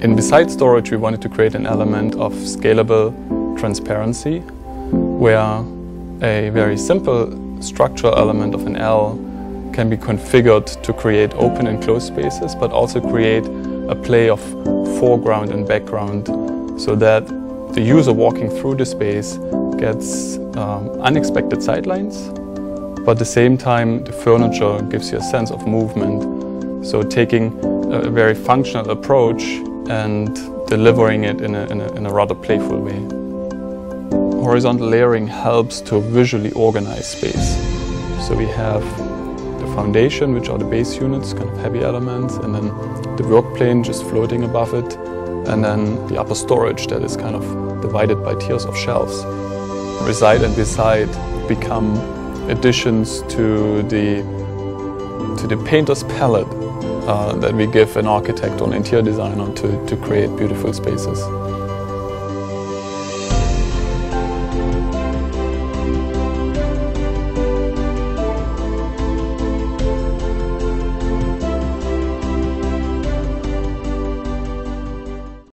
In Beside Storage, we wanted to create an element of scalable transparency, where a very simple structural element of an L can be configured to create open and closed spaces, but also create a play of foreground and background, so that the user walking through the space gets unexpected sightlines, but at the same time the furniture gives you a sense of movement. So taking a very functional approach and delivering it in a rather playful way. Horizontal layering helps to visually organize space. So we have the foundation, which are the base units, kind of heavy elements, and then the work plane just floating above it, and then the upper storage that is kind of divided by tiers of shelves. Reside and Beside become additions to the painter's palette that we give an architect or an interior designer to create beautiful spaces.